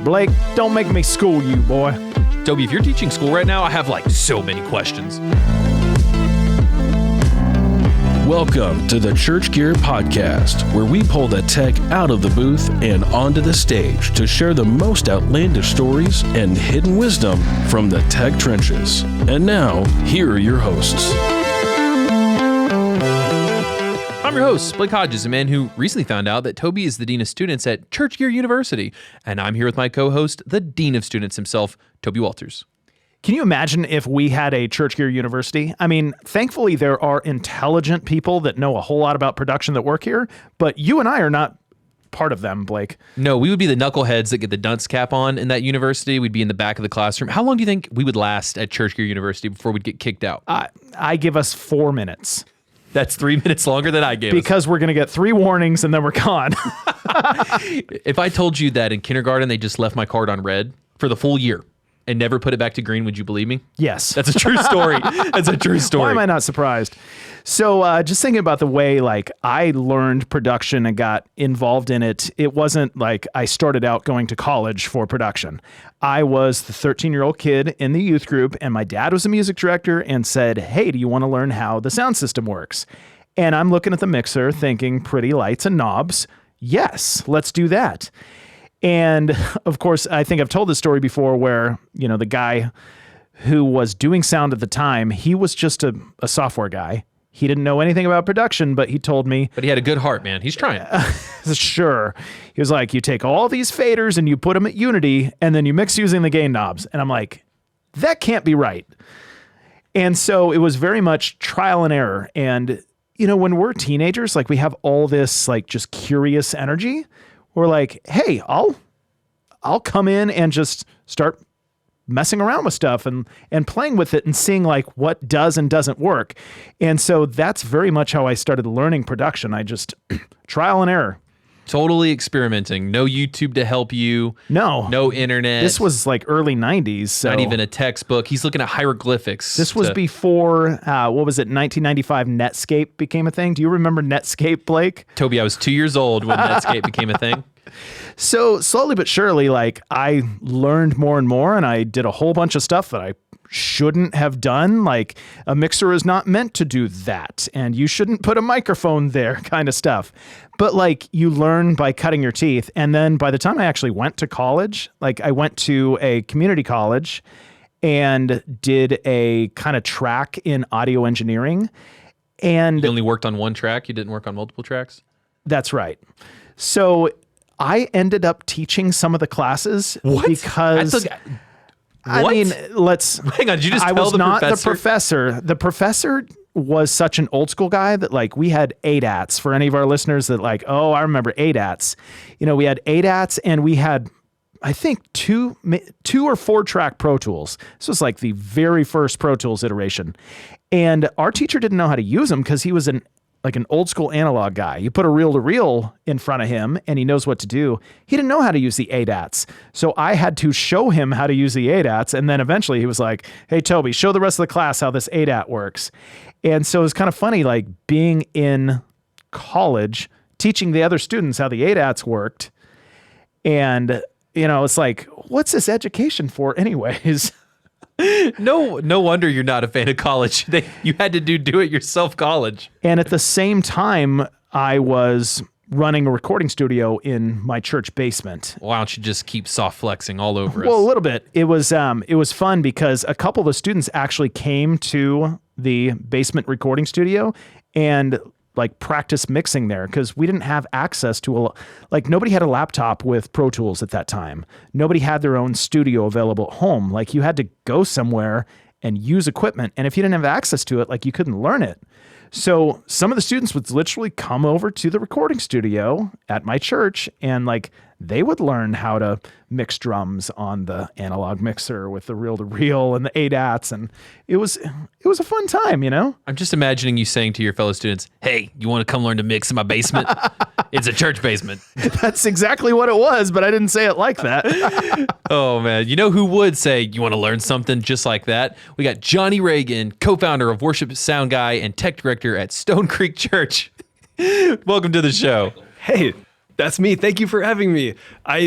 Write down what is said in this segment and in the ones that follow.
Blake, don't make me school you, boy. Toby, if you're teaching school right now, I have so many questions. Welcome to the Church Gear Podcast, where we pull the tech out of the booth and onto the stage to share the most outlandish stories and hidden wisdom from the tech trenches. And now, here are your hosts. I'm your host, Blake Hodges, a man who recently found out that Toby is the Dean of Students at Church Gear University. And I'm here with my co-host, the Dean of Students himself, Toby Walters. Can you imagine if we had a Church Gear University? I mean, thankfully, there are intelligent people that know a whole lot about production that work here, but you and I are not part of them, Blake. No, we would be the knuckleheads that get the dunce cap on in that university. We'd be in the back of the classroom. How long do you think we would last at Church Gear University before we'd get kicked out? I give us 4 minutes. That's 3 minutes longer than I gave because we're going to get 3 warnings and then we're gone. If I told you that in kindergarten, they just left my card on red for the full year and never put it back to green, would you believe me? Yes. That's a true story. That's a true story. Why am I not surprised? So just thinking about the way I learned production and got involved in it, it wasn't like I started out going to college for production. I was the 13-year-old kid in the youth group, and my dad was a music director and said, hey, do you want to learn how the sound system works? And I'm looking at the mixer thinking pretty lights and knobs. Yes, let's do that. And of course, I think I've told this story before where, the guy who was doing sound at the time, he was just a software guy. He didn't know anything about production, but he told me. But he had a good heart, man. He's trying. Sure. He was like, you take all these faders and you put them at Unity and then you mix using the gain knobs. And I'm like, that can't be right. And so it was very much trial and error. And, when we're teenagers, we have all this just curious energy. We're like, hey, I'll come in and just start messing around with stuff and playing with it and seeing what does and doesn't work. And so that's very much how I started learning production. I just trial and error. Totally experimenting. No YouTube to help you. No internet. This was early 90s. So not even a textbook. He's looking at hieroglyphics. This was before, 1995 Netscape became a thing. Do you remember Netscape, Blake? Toby, I was 2 years old when Netscape became a thing. So slowly but surely, I learned more and more, and I did a whole bunch of stuff that I shouldn't have done. A mixer is not meant to do that, and you shouldn't put a microphone there, kind of stuff. But you learn by cutting your teeth. And then by the time I actually went to college, I went to a community college and did a kind of track in audio engineering. And you only worked on one track? You didn't work on multiple tracks? That's right. So I ended up teaching some of the classes. What? Because I mean, hang on. Did you just I tell was the not professor? The professor. The professor was such an old school guy that we had ADATs. For any of our listeners that I remember ADATs. We had ADATs and we had, I think, two or 4 track Pro Tools. This was the very first Pro Tools iteration. And our teacher didn't know how to use them because he was an old school analog guy. You put a reel-to-reel in front of him and he knows what to do. He didn't know how to use the ADATs. So I had to show him how to use the ADATs. And then eventually he was like, hey, Toby, show the rest of the class how this ADAT works. And so it was kind of funny, being in college, teaching the other students how the ADATs worked. And, it's what's this education for anyways? No wonder you're not a fan of college. You had to do it yourself college. And at the same time, I was running a recording studio in my church basement. Why don't you just keep soft flexing all over us? Well, a little bit. It was fun because a couple of the students actually came to the basement recording studio and practice mixing there because we didn't have access to nobody had a laptop with Pro Tools at that time. Nobody had their own studio available at home. You had to go somewhere and use equipment. And if you didn't have access to it, you couldn't learn it. So some of the students would literally come over to the recording studio at my church and they would learn how to mix drums on the analog mixer with the reel-to-reel and the ADATs. And it was a fun time, I'm just imagining you saying to your fellow students, hey, you want to come learn to mix in my basement? It's a church basement. That's exactly what it was, but I didn't say it like that. Oh, man. You know who would say you want to learn something just like that? We got Johnny Ragin, co-founder of Worship Sound Guy and tech director at Stone Creek Church. Welcome to the show. Hey, That's me. Thank you for having me.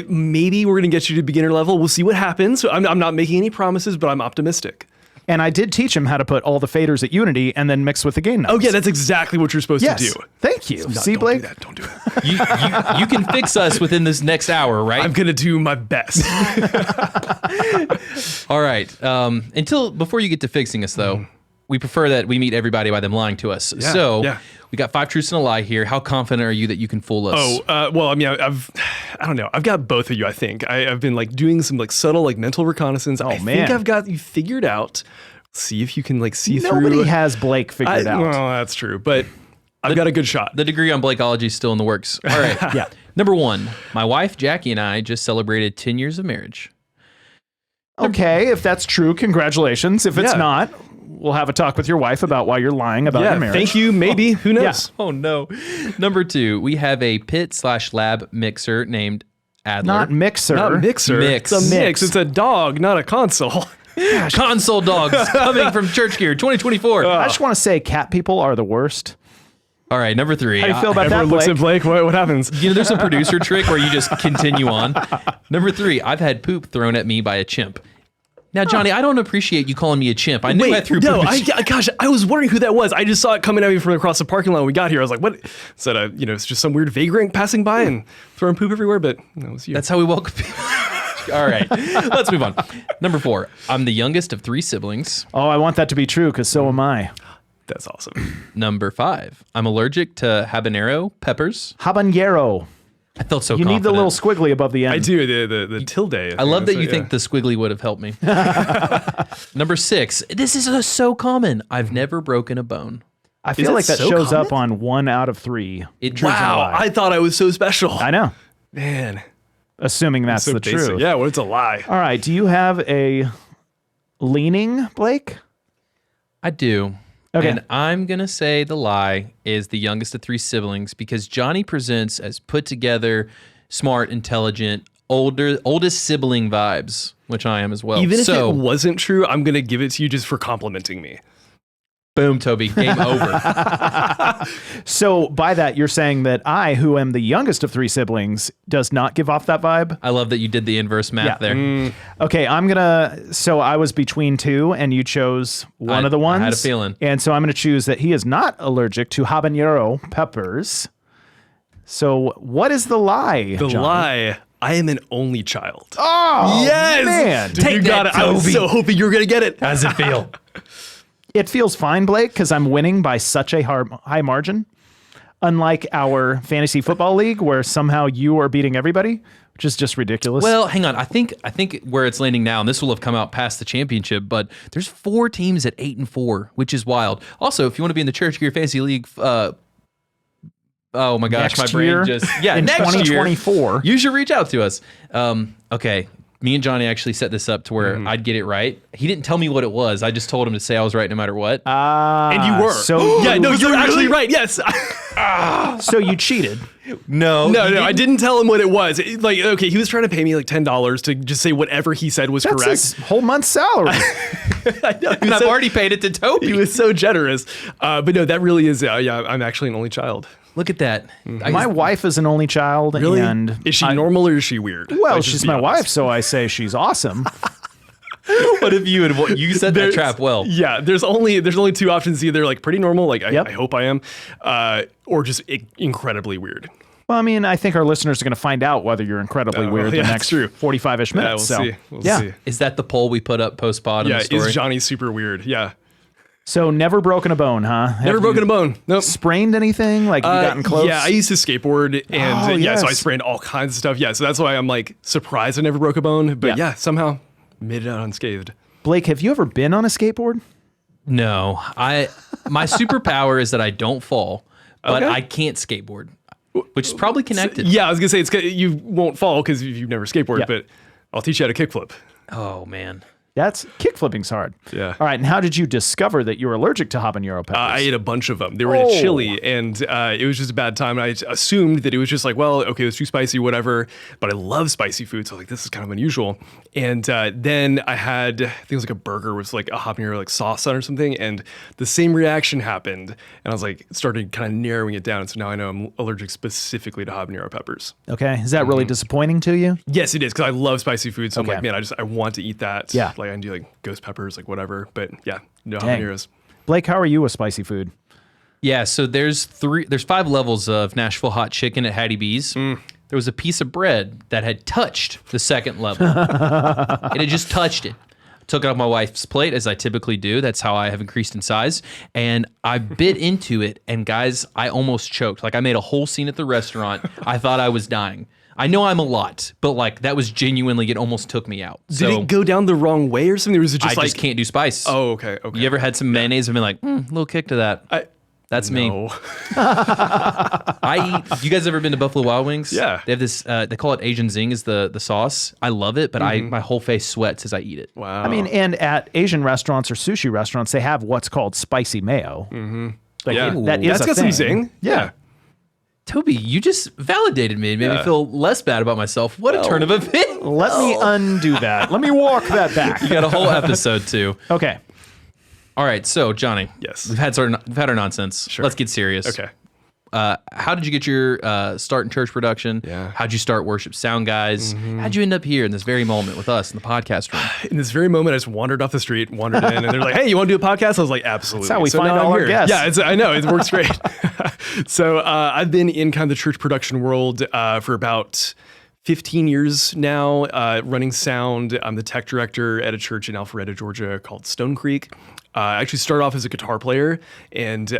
Maybe we're going to get you to beginner level. We'll see what happens. I'm not making any promises, but I'm optimistic. And I did teach him how to put all the faders at Unity and then mix with the gain notes. Oh, yeah, that's exactly what you're supposed to do. Thank you. No, See, don't Blake? do that. Don't do it. You can fix us within this next hour, right? I'm going to do my best. All right. Before you get to fixing us, though, we prefer that we meet everybody by them lying to us. Yeah. We got 5 truths and a lie here. How confident are you that you can fool us? Well, I mean, I don't know. I've got both of you, I think. I've been like doing some like subtle like mental reconnaissance. I think I've got you figured out. See if you can like see through. Nobody has Blake figured out. Well, that's true, but I've got a good shot. The degree on Blakeology is still in the works. All right. Yeah. Number 1, my wife, Jackie, and I just celebrated 10 years of marriage. Okay, if that's true, congratulations. If it's not, we'll have a talk with your wife about why you're lying about your marriage. Thank you. Maybe. Who knows? Oh, no. Number 2, we have a pit/lab mixer named Adler. Not mixer. Not mixer. Mix. It's a mix. It's a dog, not a console. Console dogs coming from Church Gear 2024. I just want to say cat people are the worst. All right, number 3. How do you feel about that, Everyone looks Blake? at Blake. What happens? There's a producer trick where you just continue on. Number 3, I've had poop thrown at me by a chimp. Now, Johnny, I don't appreciate you calling me a chimp. I knew I threw poop at you. Gosh, I was wondering who that was. I just saw it coming at me from across the parking lot when we got here. I was like, what? Is that it's just some weird vagrant passing by and throwing poop everywhere? But no, it was you. That's how we welcome people. All right, let's move on. Number 4, I'm the youngest of 3 siblings. Oh, I want that to be true because so am I. That's awesome. Number 5, I'm allergic to habanero peppers. Habanero. I felt so You confident. need the little squiggly above the end. I do, the tilde. I love that you think the squiggly would have helped me. Number 6, this is so common. I've never broken a bone. I feel that like that so shows common? up on 1 out of 3. Wow, I thought I was so special. I know. Man. Assuming that's So the basic. truth. Yeah, well, it's a lie. All right. Do you have a leaning, Blake? I do. Okay. And I'm going to say the lie is the youngest of 3 siblings because Johnny presents as put together, smart, intelligent, oldest sibling vibes, which I am as well. Even if it wasn't true, I'm going to give it to you just for complimenting me. Boom, Toby, game over. So by that, you're saying that I, who am the youngest of 3 siblings, does not give off that vibe? I love that you did the inverse math there. Okay, so I was between 2 and you chose one of the ones. I had a feeling. And so I'm going to choose that he is not allergic to habanero peppers. So what is the lie, The John? lie. I am an only child. Oh, yes! man. Dude, you got it. I was so hoping you were going to get it. How does it feel? It feels fine, Blake, because I'm winning by such a high margin. Unlike our fantasy football league, where somehow you are beating everybody, which is just ridiculous. Well, hang on. I think where it's landing now, and this will have come out past the championship, but there's 4 teams at 8-4, which is wild. Also, if you want to be in the Church Gear Fantasy League, oh my gosh, Next my brain year, just in next 2024. year, you should reach out to us. Okay. Me and Johnny actually set this up to where I'd get it right. He didn't tell me what it was. I just told him to say I was right no matter what. And you were. So yeah, no, you're actually right. Yes. So you cheated. No, I didn't tell him what it was. Okay, he was trying to pay me like $10 to just say whatever he said was That's correct. his whole month's salary. I know. and I've already paid it to Toby. He was so generous. But no, that really is, I'm actually an only child. Look at that. My wife is an only child, and Is she normal or is she weird? well, Like, just she's be my honest. wife, so I say she's awesome. What if you set that trap well? Yeah, there's only 2 options, either like pretty normal, like I hope I am, or just incredibly weird. Well, I mean, I think our listeners are going to find out whether you're incredibly weird yeah, the that's next true. 45-ish minutes. We'll so, see. We'll yeah. see. Is that the poll we put up post-pod in Yeah, the story? is Johnny super weird? Yeah. So never broken a bone, huh? Never broken a bone. Nope. Sprained anything? Like, have you gotten close? Yeah, I used to skateboard, and so I yes. sprained all kinds of stuff. Yeah, so that's why I'm like surprised I never broke a bone. But yeah, somehow made it out unscathed. Blake, have you ever been on a skateboard? No. My superpower is that I don't fall, but Okay. I can't skateboard, which is probably connected. Yeah, I was gonna say you won't fall because you've never skateboarded, Yeah. but I'll teach you how to kickflip. Oh, man. Kick flipping's hard. Yeah. All right. And how did you discover that you were allergic to habanero peppers? I ate a bunch of them. They were in a chili, and it was just a bad time. And I assumed that it was just like, well, okay, it was too spicy, whatever. But I love spicy food, so I was like, this is kind of unusual. And then I had, I think it was like a burger with like a habanero like sauce on or something, and the same reaction happened. And I was like, started kind of narrowing it down. And so now I know I'm allergic specifically to habanero peppers. Okay. Is that really disappointing to you? Yes, it is, because I love spicy food. So I'm like, man, I want to eat that. Yeah. Like I can do like ghost peppers, like whatever. But yeah, no Dang. habaneros. Blake, how are you with spicy food? Yeah, so there's 5 levels of Nashville hot chicken at Hattie B's. There was a piece of bread that had touched the second level. It had just touched it. Took it off my wife's plate, as I typically do. That's how I have increased in size. And I bit into it, and guys, I almost choked. Like, I made a whole scene at the restaurant. I thought I was dying. I know I'm a lot, but like that was genuinely, it almost took me out. Did it go down the wrong way or something? Or was it just I like, just can't do spice. oh, okay. You ever had some mayonnaise and been like, little kick to that? That's me. You guys ever been to Buffalo Wild Wings? Yeah. They have this, they call it Asian Zing is the sauce. I love it, but my whole face sweats as I eat it. Wow. I mean, and at Asian restaurants or sushi restaurants, they have what's called spicy mayo. Like Yeah. that is That's a got thing. some zing. Yeah. Toby, you just validated me and made me feel less bad about myself. What a turn of events. Let me undo that. Let me walk that back. You got a whole episode too. Okay. All right, so Johnny. Yes. We've had our nonsense. Sure. Let's get serious. Okay. How did you get your start in church production? Yeah. How'd you start Worship Sound Guys? How'd you end up here in this very moment with us in the podcast room? In this very moment, I just wandered off the street, wandered in, and they're like, "Hey, you want to do a podcast?" I was like, "Absolutely." That's how we find now all I'm our here. guests. Yeah, I know it works great. So I've been in kind of the church production world for about 15 years now, running sound. I'm the tech director at a church in Alpharetta, Georgia called Stone Creek. I actually started off as a guitar player, and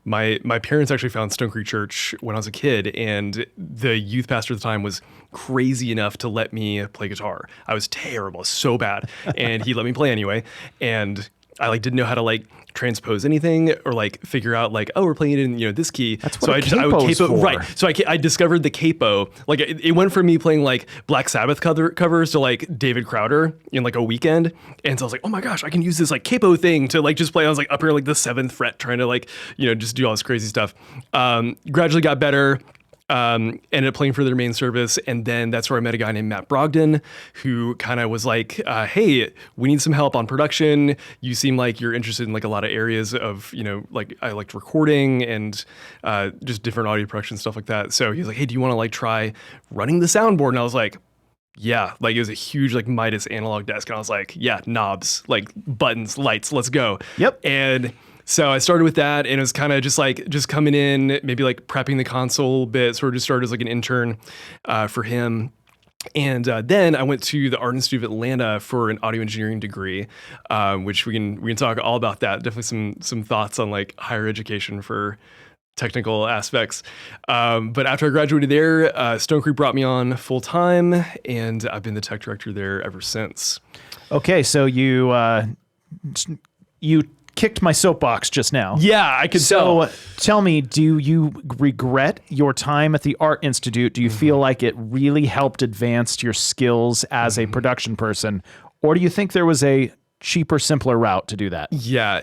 my parents actually found Stone Creek Church when I was a kid, and the youth pastor at the time was crazy enough to let me play guitar. I was terrible, so bad, and he let me play anyway, and I like didn't know how to like transpose anything or like figure out like, oh, we're playing it in this key. That's what I would capo, for. right. So I discovered the capo. Like it went from me playing like Black Sabbath covers to like David Crowder in like a weekend. And so I was like, oh my gosh, I can use this like capo thing to like just play. I was like up here like the 7th fret trying to like, just do all this crazy stuff. Gradually got better. Ended up playing for their main service, and then that's where I met a guy named Matt Brogdon, who kind of was like, hey, we need some help on production. You seem like you're interested in like a lot of areas of, like I liked recording and just different audio production, stuff like that. So he was like, hey, do you want to like try running the soundboard? And I was like, yeah, like it was a huge like Midas analog desk. And I was like, yeah, knobs, like buttons, lights, let's go. Yep. And so I started with that, and it was kind of just coming in, maybe like prepping the console a bit, sort of just started as like an intern for him. And then I went to the Art Institute of Atlanta for an audio engineering degree, which we can talk all about that. Definitely some thoughts on like higher education for technical aspects. But after I graduated there, Stone Creek brought me on full time, and I've been the tech director there ever since. Okay, so you kicked my soapbox just now. Yeah, I could tell. So tell me, do you regret your time at the Art Institute? Do you feel like it really helped advance your skills as a production person? Or do you think there was a cheaper, simpler route to do that? Yeah,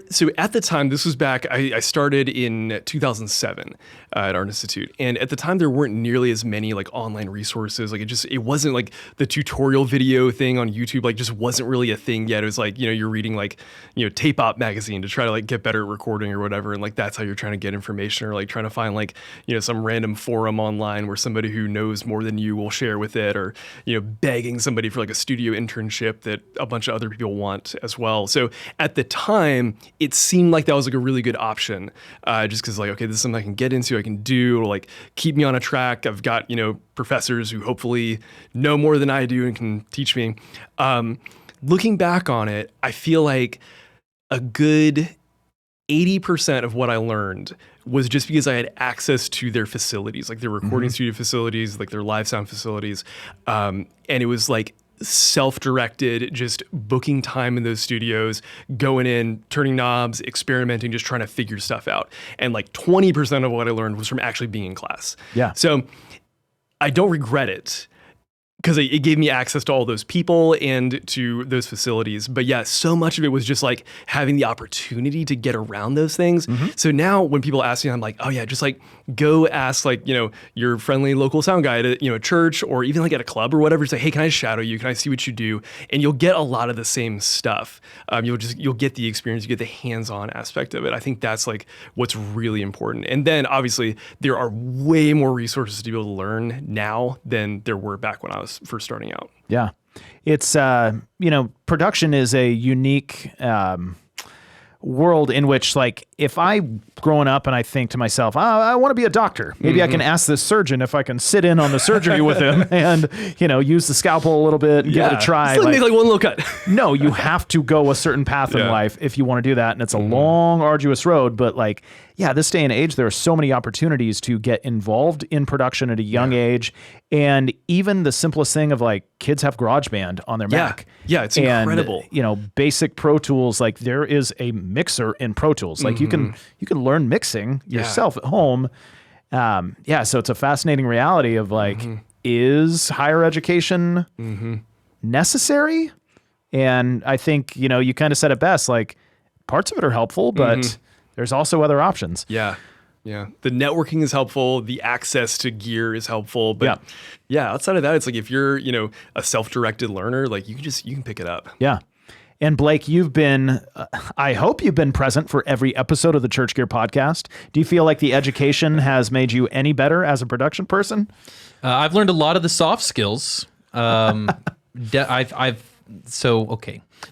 so at the time, this was back, I started in 2007 at Art Institute. And at the time, there weren't nearly as many like online resources. Like it wasn't like the tutorial video thing on YouTube, like just wasn't really a thing yet. It was like, you're reading like, Tape Op magazine to try to like get better at recording or whatever. And like, that's how you're trying to get information, or like trying to find like, some random forum online where somebody who knows more than you will share with it, or, begging somebody for like a studio internship that a bunch of other people want as well. So at the time, it seemed like that was like a really good option, just because like, okay, this is something I can get into, I can do, like keep me on a track. I've got, professors who hopefully know more than I do and can teach me. Looking back on it, I feel like a good 80% of what I learned was just because I had access to their facilities, like their recording studio facilities, like their live sound facilities. And it was like self-directed, just booking time in those studios, going in, turning knobs, experimenting, just trying to figure stuff out. And like 20% of what I learned was from actually being in class. Yeah. So I don't regret it, because it gave me access to all those people and to those facilities. But yeah, so much of it was just like having the opportunity to get around those things. So now when people ask me, I'm like, oh yeah, just like go ask like, your friendly local sound guy at a church or even like at a club or whatever. Say, hey, can I shadow you? Can I see what you do? And you'll get a lot of the same stuff. You'll get the experience, you get the hands-on aspect of it. I think that's like what's really important. And then obviously there are way more resources to be able to learn now than there were back when I was first starting out. Yeah. It's, production is a unique world in which, like, if I growing up and I think to myself, I want to be a doctor. Maybe I can ask this surgeon if I can sit in on the surgery with him and, use the scalpel a little bit and give it a try. Just make like one little cut. No, you have to go a certain path in life if you want to do that. And it's a long, arduous road. But like, this day and age, there are so many opportunities to get involved in production at a young age. And even the simplest thing of like kids have GarageBand on their Mac. Yeah, it's incredible. Basic Pro Tools, like there is a mixer in Pro Tools. Like you can learn mixing yourself at home. So it's a fascinating reality of like, is higher education necessary? And I think, you kind of said it best, like parts of it are helpful, but there's also other options. Yeah. The networking is helpful. The access to gear is helpful. But outside of that, it's like if you're, a self-directed learner, like you can pick it up. Yeah. And Blake, you've been, I hope you've been present for every episode of the Church Gear podcast. Do you feel like the education has made you any better as a production person? I've learned a lot of the soft skills. Okay.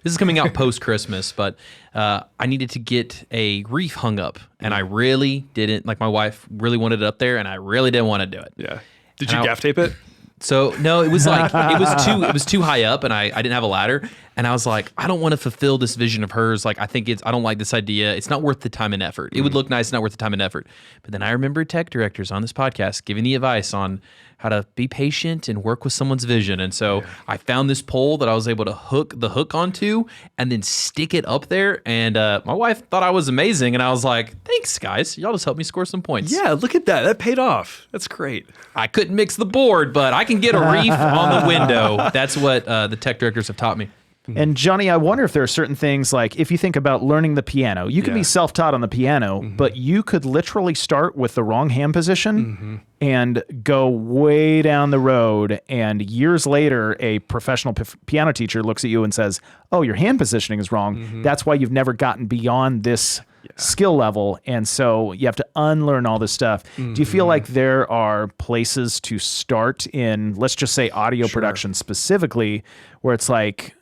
This is coming out post-Christmas, but I needed to get a wreath hung up, and I really didn't, like my wife really wanted it up there, and I really didn't want to do it. Yeah. Did you gaff tape it? So no, it was like it was too high up, and I didn't have a ladder, and I was like, I don't want to fulfill this vision of hers. Like I don't like this idea. It's not worth the time and effort. It would look nice, not worth the time and effort. But then I remember tech directors on this podcast giving the advice on how to be patient and work with someone's vision. And so I found this pole that I was able to hook the hook onto and then stick it up there. And my wife thought I was amazing. And I was like, thanks, guys. Y'all just helped me score some points. Yeah, look at that. That paid off. That's great. I couldn't mix the board, but I can get a reef on the window. That's what the tech directors have taught me. And Johnny, I wonder if there are certain things like if you think about learning the piano, you can be self-taught on the piano, but you could literally start with the wrong hand position and go way down the road. And years later, a professional piano teacher looks at you and says, oh, your hand positioning is wrong. That's why you've never gotten beyond this skill level. And so you have to unlearn all this stuff. Do you feel like there are places to start in, let's just say audio production specifically, where it's like,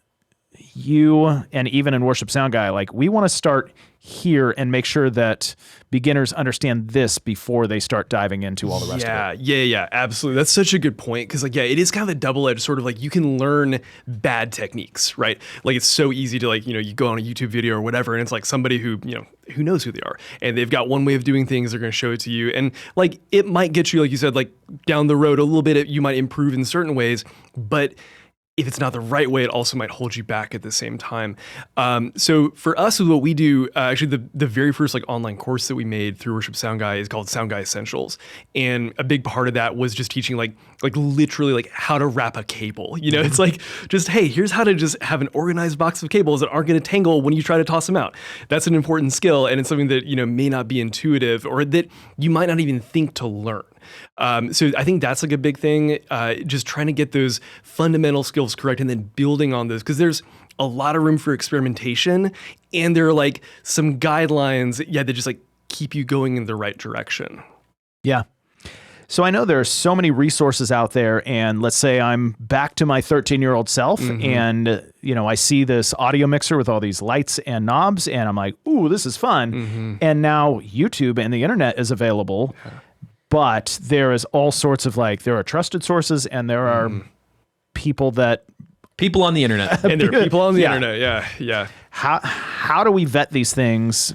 you and even in Worship Sound Guy, like we want to start here and make sure that beginners understand this before they start diving into all the rest of it. Yeah, absolutely. That's such a good point because it is kind of a double-edged sort of like you can learn bad techniques, right? Like it's so easy to like, you go on a YouTube video or whatever and it's like somebody who knows who they are and they've got one way of doing things, they're going to show it to you. And like it might get you, like you said, like down the road a little bit, you might improve in certain ways, but if it's not the right way, it also might hold you back at the same time. So for us, what we do, actually the very first like online course that we made through Worship Sound Guy is called Sound Guy Essentials. And a big part of that was just teaching like literally like how to wrap a cable. It's like just, hey, here's how to just have an organized box of cables that aren't going to tangle when you try to toss them out. That's an important skill. And it's something that, may not be intuitive or that you might not even think to learn. So I think that's like a big thing, just trying to get those fundamental skills correct and then building on those because there's a lot of room for experimentation and there are like some guidelines, that just like keep you going in the right direction. Yeah. So I know there are so many resources out there and let's say I'm back to my 13-year-old self and, I see this audio mixer with all these lights and knobs and I'm like, ooh, this is fun. And now YouTube and the internet is available. But there is all sorts of there are trusted sources and there are people on the internet. And there are people on the internet. Yeah. How do we vet these things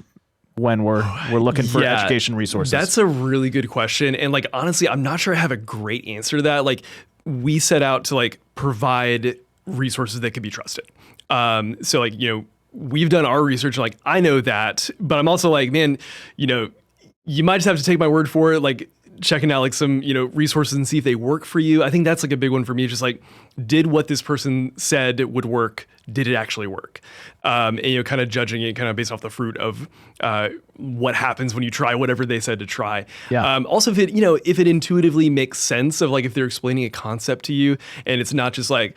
when we're looking for education resources? That's a really good question. And honestly, I'm not sure I have a great answer to that. We set out to provide resources that can be trusted. So we've done our research. I know that, but I'm also man, you might just have to take my word for it. checking out like some, resources and see if they work for you. I think that's like a big one for me. Just like, did what this person said would work? Did it actually work? And, kind of judging it kind of based off the fruit of what happens when you try whatever they said to try. Yeah. Also, if it intuitively makes sense of like if they're explaining a concept to you and it's not just like,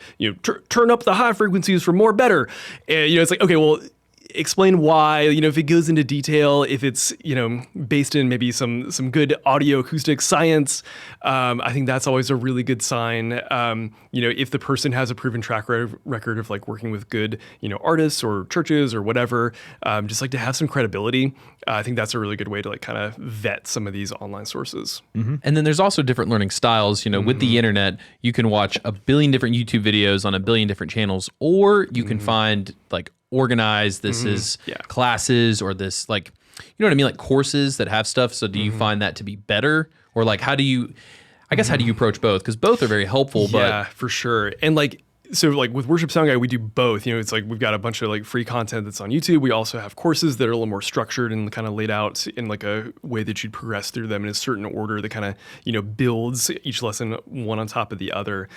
turn up the high frequencies for more better. And, it's like, okay, well, explain why, if it goes into detail, if it's, based in maybe some good audio acoustic science, I think that's always a really good sign. If the person has a proven track record of like working with good, artists or churches or whatever, just like to have some credibility. I think that's a really good way to like kind of vet some of these online sources. And then there's also different learning styles. With the internet, you can watch a billion different YouTube videos on a billion different channels, or you can find like organized, this is classes, or this like, you know what I mean? Like courses that have stuff. So do you find that to be better? Or like, how do you approach both? Because both are very helpful, Yeah, for sure. And like, so like with Worship Sound Guy, we do both. It's like we've got a bunch of like free content that's on YouTube. We also have courses that are a little more structured and kind of laid out in like a way that you'd progress through them in a certain order that kind of, builds each lesson one on top of the other.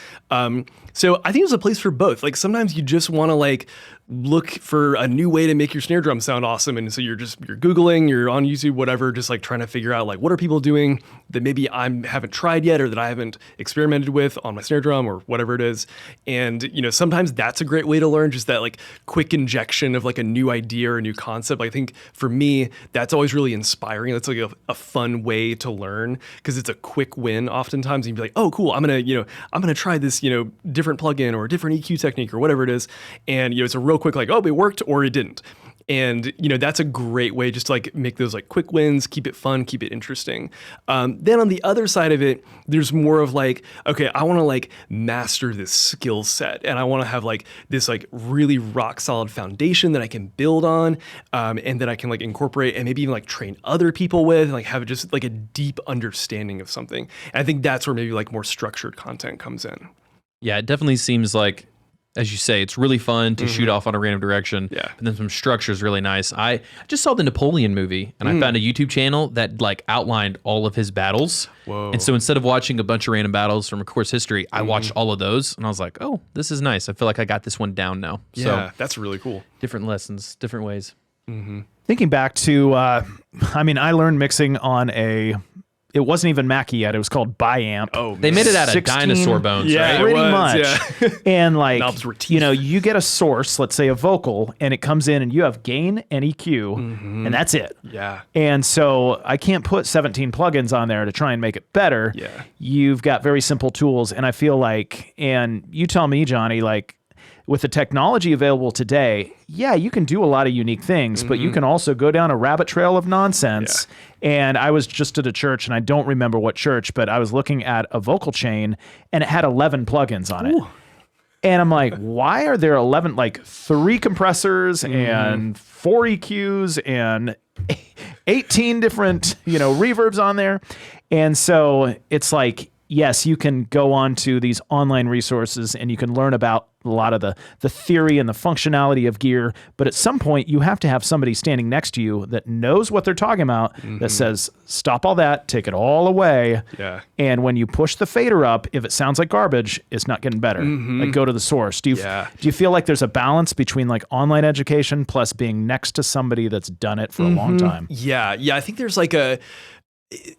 So I think there's a place for both. Like sometimes you just want to like look for a new way to make your snare drum sound awesome. And so you're Googling, you're on YouTube, whatever, just like trying to figure out like, what are people doing that maybe I haven't tried yet or that I haven't experimented with on my snare drum or whatever it is. And, sometimes that's a great way to learn, just that like quick injection of like a new idea or a new concept. I think for me, that's always really inspiring. That's like a fun way to learn because it's a quick win oftentimes. And you'd be like, oh, cool. I'm going to try this, different plugin or a different EQ technique or whatever it is. And, it's a real quick, like, oh, it worked or it didn't. And, that's a great way just to like make those like quick wins, keep it fun, keep it interesting. Then on the other side of it, there's more of like, okay, I want to like master this skill set and I want to have like this like really rock solid foundation that I can build on and that I can like incorporate and maybe even like train other people with and like have just like a deep understanding of something. And I think that's where maybe like more structured content comes in. Yeah, it definitely seems like, as you say, it's really fun to shoot off on a random direction. Yeah. And then some structure is really nice. I just saw the Napoleon movie and I found a YouTube channel that like outlined all of his battles. Whoa. And so instead of watching a bunch of random battles from a course history, I watched all of those and I was like, oh, this is nice. I feel like I got this one down now. Yeah, So that's really cool. different lessons, different ways. Thinking back to, I learned mixing on it wasn't even Mackie yet. It was called Biamp. Oh, They made it out of 16 dinosaur bones, Yeah. right? it Pretty was, much. yeah. And like, Knobs were teeth. you get a source, let's say a vocal, and it comes in and you have gain and EQ, and that's it. Yeah. And so I can't put 17 plugins on there to try and make it better. Yeah. You've got very simple tools. And I feel like, and you tell me, Johnny, like with the technology available today, yeah, you can do a lot of unique things, but you can also go down a rabbit trail of nonsense. And I was just at a church, and I don't remember what church, but I was looking at a vocal chain and it had 11 plugins on it. And I'm like, why are there 11, like 3 compressors and 4 EQs and 18 different, reverbs on there? And so it's like, yes, you can go on to these online resources and you can learn about a lot of the theory and the functionality of gear. But at some point, you have to have somebody standing next to you that knows what they're talking about, that says, stop all that, take it all away. Yeah. And when you push the fader up, if it sounds like garbage, it's not getting better. Like, go to the source. Do you feel like there's a balance between like online education plus being next to somebody that's done it for a long time? Yeah. I think there's like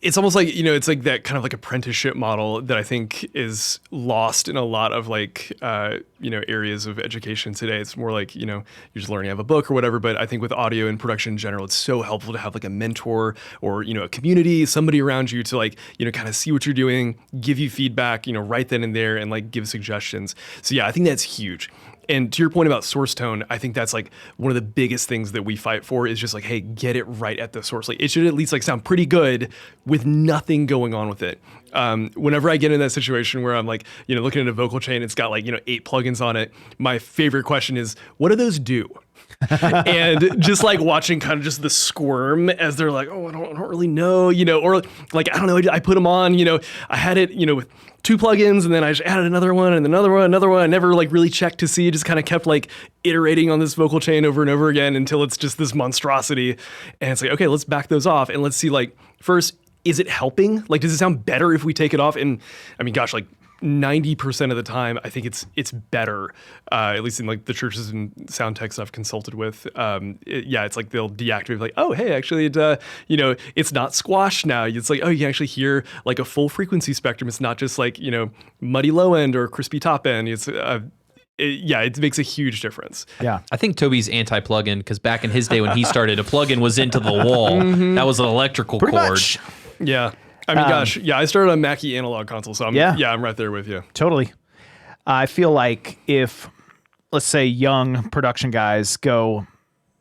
it's almost like, it's like that kind of like apprenticeship model that I think is lost in a lot of like, areas of education today. It's more like, you're just learning out of a book or whatever. But I think with audio and production in general, it's so helpful to have like a mentor or, a community, somebody around you to like, kind of see what you're doing, give you feedback, right then and there and like give suggestions. So yeah, I think that's huge. And to your point about source tone, I think that's like one of the biggest things that we fight for is just like, hey, get it right at the source. Like it should at least like sound pretty good with nothing going on with it. Whenever I get in that situation where I'm like, looking at a vocal chain, it's got like, 8 plugins on it. My favorite question is, what do those do? And just like watching kind of just the squirm as they're like, oh, I don't really know, or like, I don't know, I put them on, I had it, with 2 plugins and then I just added another one and another one. I never like really checked to see, just kind of kept like iterating on this vocal chain over and over again until it's just this monstrosity. And it's like, okay, let's back those off and let's see like first, is it helping? Like, does it sound better if we take it off? And I mean, gosh, like 90% of the time, I think it's better, at least in like the churches and sound techs I've consulted with. It's like they'll deactivate, like, oh, hey, actually, it's not squash now. It's like, oh, you can actually hear like a full frequency spectrum. It's not just like, muddy low end or crispy top end. It makes a huge difference. Yeah. I think Toby's anti-plugin, because back in his day when he started, a plugin was into the wall. That was an electrical Pretty cord. much. Yeah. I mean, I started on Mackie analog console, so I'm right there with you. Totally. I feel like if, let's say, young production guys go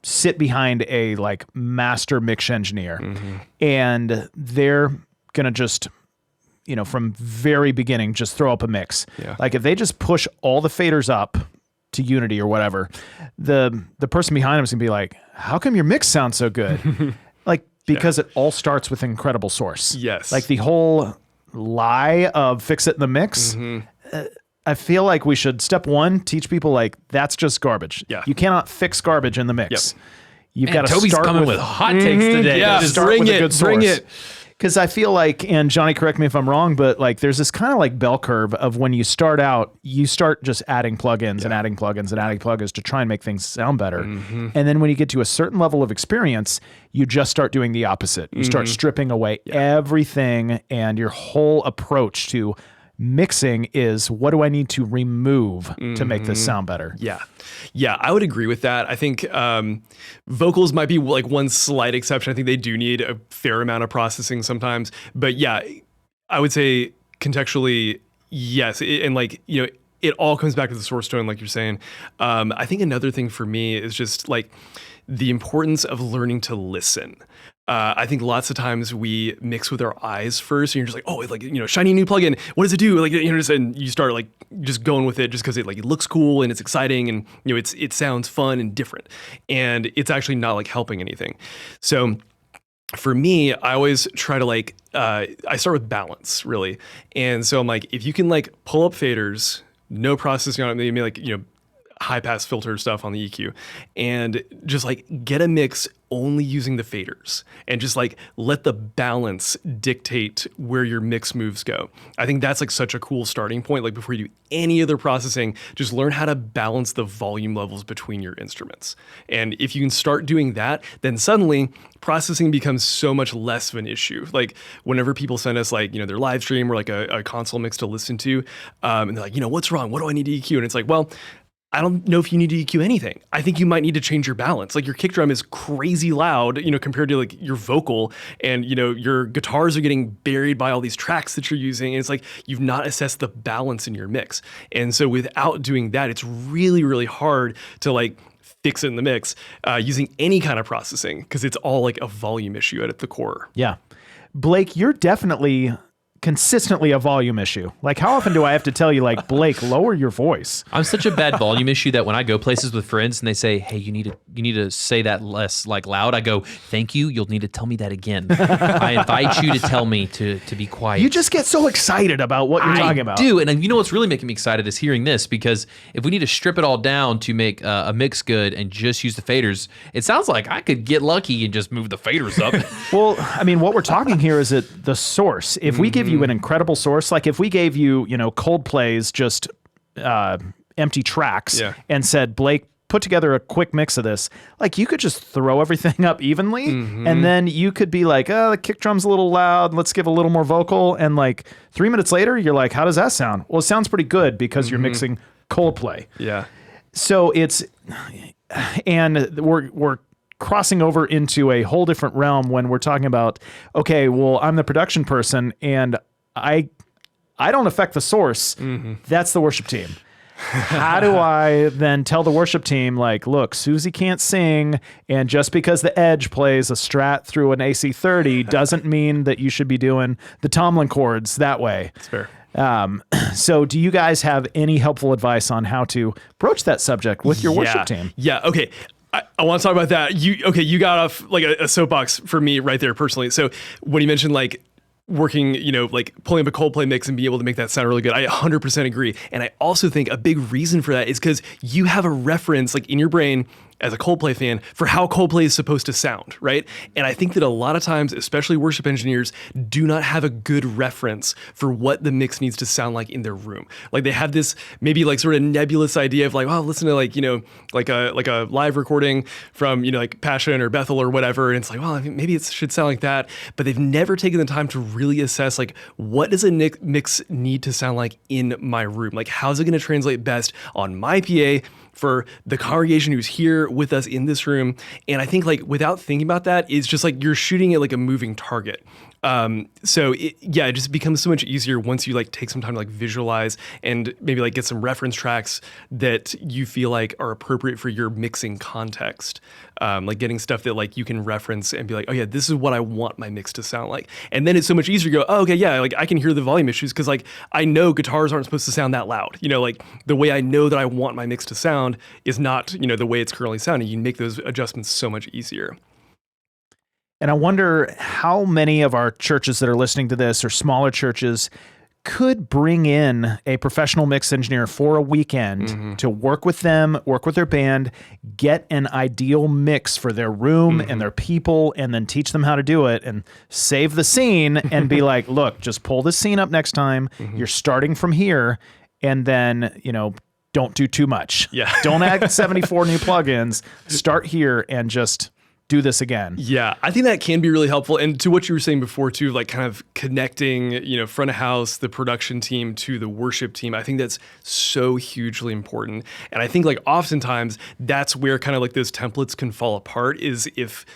sit behind a like master mix engineer, and they're gonna just, from very beginning, just throw up a mix. Yeah. Like if they just push all the faders up to unity or whatever, the person behind them is gonna be like, "How come your mix sounds so good?" Like. Because it all starts with incredible source. Yes. Like the whole lie of fix it in the mix. I feel like we should, step one, teach people like that's just garbage. Yeah. You cannot fix garbage in the mix. Yep. You've got to Toby's start coming with hot takes today. Yeah, start bring with it, a good source. bring it. Because I feel like, and Johnny, correct me if I'm wrong, but like there's this kind of like bell curve of when you start out, you start just adding plugins and adding plugins and adding plugins to try and make things sound better. And then when you get to a certain level of experience, you just start doing the opposite. You start stripping away everything, and your whole approach to mixing is, what do I need to remove to make this sound better? Yeah, I would agree with that. I think vocals might be like one slight exception. I think they do need a fair amount of processing sometimes. But yeah, I would say contextually, yes. It all comes back to the source tone, like you're saying. I think another thing for me is just like the importance of learning to listen. I think lots of times we mix with our eyes first, and you're just like, oh, like, shiny new plugin. What does it do? Like, and you start like just going with it just because it looks cool and it's exciting and it sounds fun and different, and it's actually not like helping anything. So for me, I always try to I start with balance really, and so I'm like, if you can like pull up faders, no processing on it, maybe high pass filter stuff on the EQ, and just like get a mix only using the faders and just like let the balance dictate where your mix moves go. I think that's like such a cool starting point. Like before you do any other processing, just learn how to balance the volume levels between your instruments. And if you can start doing that, then suddenly processing becomes so much less of an issue. Like whenever people send us their live stream or like a console mix to listen to, and they're like, what's wrong? What do I need to EQ? And it's like, well, I don't know if you need to EQ anything. I think you might need to change your balance. Like your kick drum is crazy loud, compared to like your vocal, and your guitars are getting buried by all these tracks that you're using. And it's like you've not assessed the balance in your mix. And so without doing that, it's really, really hard to like fix it in the mix using any kind of processing, because it's all like a volume issue at the core. Yeah. Blake, you're definitely consistently a volume issue. Like how often do I have to tell you like, Blake, lower your voice? I'm such a bad volume issue that when I go places with friends and they say, hey, you need to say that less like loud, I go, thank you. You'll need to tell me that again. I invite you to tell me to be quiet. You just get so excited about what you're talking about. I do. And what's really making me excited is hearing this, because if we need to strip it all down to make a mix good and just use the faders, it sounds like I could get lucky and just move the faders up. Well, I mean, what we're talking here is at the source. If we give you an incredible source, like if we gave you, Coldplay's just empty tracks and said, Blake, put together a quick mix of this, like you could just throw everything up evenly, and then you could be like, oh, the kick drum's a little loud, let's give a little more vocal, and like 3 minutes later, you're like, how does that sound? Well, it sounds pretty good because you're mixing Coldplay. Yeah. So and we're crossing over into a whole different realm when we're talking about, okay, well, I'm the production person and I don't affect the source. That's the worship team. How do I then tell the worship team, like, look, Susie can't sing, and just because the Edge plays a Strat through an AC30 doesn't mean that you should be doing the Tomlin chords that way. That's fair. So do you guys have any helpful advice on how to broach that subject with your worship team? Yeah. Okay. I want to talk about that. You got off like a soapbox for me right there personally. So when you mentioned like working, like pulling up a Coldplay mix and being able to make that sound really good, I 100% agree. And I also think a big reason for that is because you have a reference like in your brain. as a Coldplay fan for how Coldplay is supposed to sound, right? And I think that a lot of times, especially worship engineers, do not have a good reference for what the mix needs to sound like in their room. Like they have this maybe like sort of nebulous idea of like, oh, listen to like, like a live recording from, like Passion or Bethel or whatever. And it's like, well, I mean, maybe it should sound like that. But they've never taken the time to really assess like, what does a mix need to sound like in my room? Like, how's it going to translate best on my PA for the congregation who's here with us in this room? And I think like without thinking about that, it's just like you're shooting at like a moving target. So it just becomes so much easier once you like take some time to like visualize and maybe like get some reference tracks that you feel like are appropriate for your mixing context. Like getting stuff that like you can reference and be like, oh yeah, this is what I want my mix to sound like. And then it's so much easier to go, oh, okay, yeah, like I can hear the volume issues because like I know guitars aren't supposed to sound that loud. Like the way I know that I want my mix to sound is not, the way it's currently sounding. You can make those adjustments so much easier. And I wonder how many of our churches that are listening to this or smaller churches could bring in a professional mix engineer for a weekend to work with them, work with their band, get an ideal mix for their room and their people, and then teach them how to do it and save the scene and be like, look, just pull this scene up next time. You're starting from here. And then, don't do too much. Yeah. Don't add 74 new plugins. Start here and just do this again. Yeah, I think that can be really helpful. And to what you were saying before too, like kind of connecting, front of house, the production team to the worship team, I think that's so hugely important. And I think like oftentimes that's where kind of like those templates can fall apart is if,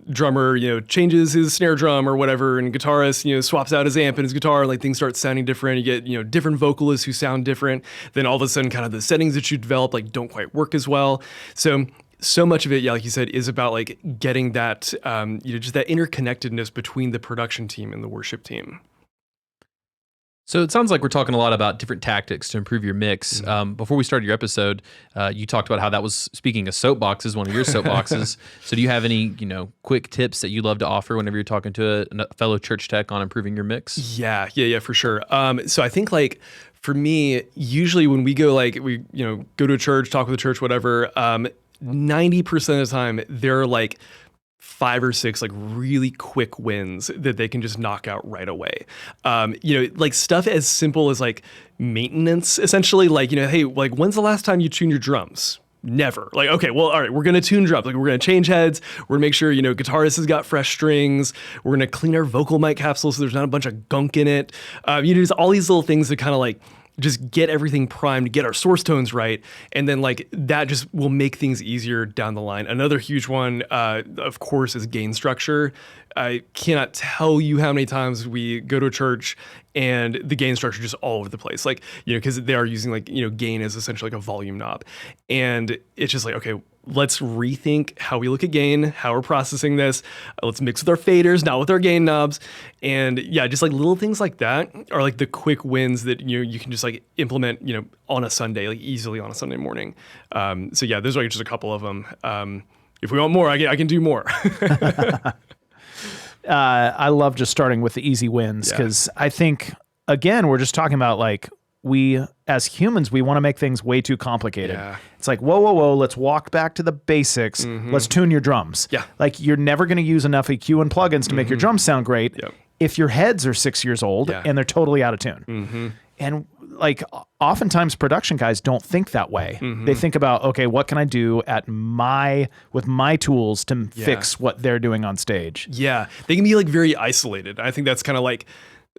drummer, changes his snare drum or whatever, and guitarist, swaps out his amp and his guitar, and like things start sounding different. You get, different vocalists who sound different. Then all of a sudden kind of the settings that you develop like don't quite work as well. So much of it, yeah, like you said, is about like getting that, just that interconnectedness between the production team and the worship team. So it sounds like we're talking a lot about different tactics to improve your mix. Before we started your episode, you talked about how that was, speaking of soapboxes, one of your soapboxes. So do you have any, quick tips that you'd love to offer whenever you're talking to a fellow church tech on improving your mix? Yeah, for sure. So I think like for me, usually when we go go to a church, talk with a church, whatever, 90% of the time, there are like 5 or 6 like really quick wins that they can just knock out right away. Like stuff as simple as like maintenance, essentially. Like, hey, like when's the last time you tuned your drums? Never. Like, okay, well, all right, we're going to tune drums. Like, we're going to change heads. We're going to make sure, guitarist has got fresh strings. We're going to clean our vocal mic capsule so there's not a bunch of gunk in it. Just all these little things that kind of like just get everything primed, get our source tones right, and then like that just will make things easier down the line. Another huge one, of course, is gain structure. I cannot tell you how many times we go to a church and the gain structure just all over the place. Like, because they are using like, gain as essentially like a volume knob. And it's just like, okay, let's rethink how we look at gain, how we're processing this. Let's mix with our faders, not with our gain knobs. And yeah, just like little things like that are like the quick wins that, you can just like implement, on a Sunday, like easily on a Sunday morning. So yeah, those are just a couple of them. If we want more, I can do more. I love just starting with the easy wins because I think, again, we're just talking about like we, as humans, we want to make things way too complicated. Yeah. It's like, whoa, let's walk back to the basics. Let's tune your drums. Yeah. Like you're never going to use enough EQ and plugins to make your drums sound great Yep. if your heads are 6 years old and they're totally out of tune. And like oftentimes production guys don't think that way. They think about, okay, what can I do with my tools to fix what they're doing on stage? Yeah. They can be like very isolated. I think that's kind of like,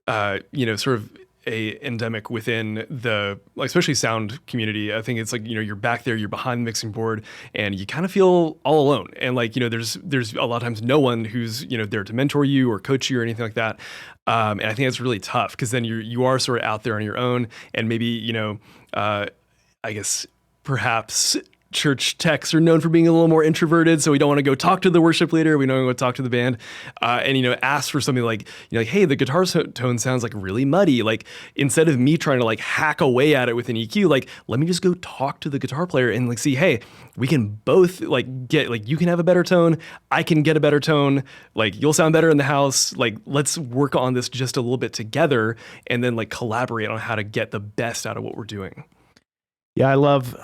sort of a endemic within the, like, especially sound community. I think it's like, you're back there, you're behind the mixing board and you kind of feel all alone. And like, there's a lot of times no one who's, there to mentor you or coach you or anything like that. And I think that's really tough because then you are sort of out there on your own and maybe, I guess perhaps church techs are known for being a little more introverted, so we don't want to go talk to the worship leader. We don't want to talk to the band, and ask for something like, hey, the guitar tone sounds like really muddy. Like instead of me trying to like hack away at it with an EQ, like let me just go talk to the guitar player and like see, hey, we can both like get like you can have a better tone, I can get a better tone. Like you'll sound better in the house. Like let's work on this just a little bit together, and then like collaborate on how to get the best out of what we're doing. Yeah, I love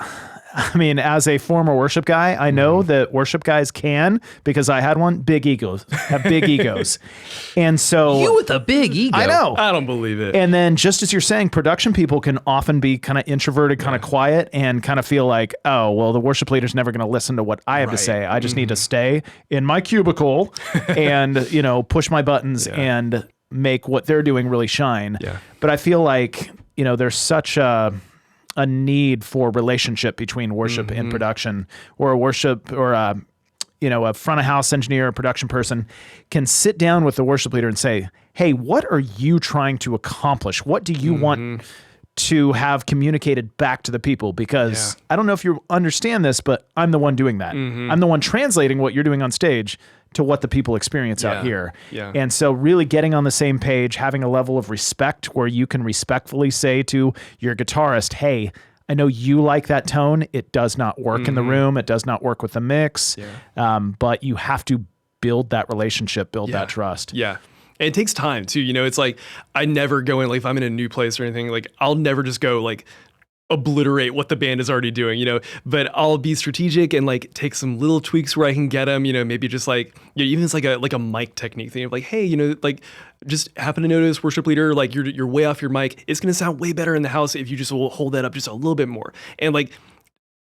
I mean, as a former worship guy, I know that worship guys can, because I had one, have big egos. And so You with a big ego. I know. I don't believe it. And then just as you're saying, production people can often be kind of introverted, kind of quiet, and kind of feel like, oh, well, the worship leader's never going to listen to what I have to say. I just need to stay in my cubicle and, push my buttons and make what they're doing really shine. Yeah. But I feel like, there's such a need for relationship between worship and production, or a worship or a front of house engineer or production person can sit down with the worship leader and say, hey, what are you trying to accomplish? What do you want to have communicated back to the people? Because I don't know if you understand this, but I'm the one doing that. I'm the one translating what you're doing on stage to what the people experience out here. Yeah. And so really getting on the same page, having a level of respect where you can respectfully say to your guitarist, hey, I know you like that tone. It does not work in the room. It does not work with the mix. But you have to build that relationship, build that trust. Yeah. And it takes time too. It's like, I never go in, like if I'm in a new place or anything, like I'll never just go like obliterate what the band is already doing, but I'll be strategic and like take some little tweaks where I can get them, maybe just like, even it's like a mic technique thing of like, hey, like just happen to notice, worship leader, like you're way off your mic. It's going to sound way better in the house if you just will hold that up just a little bit more. And like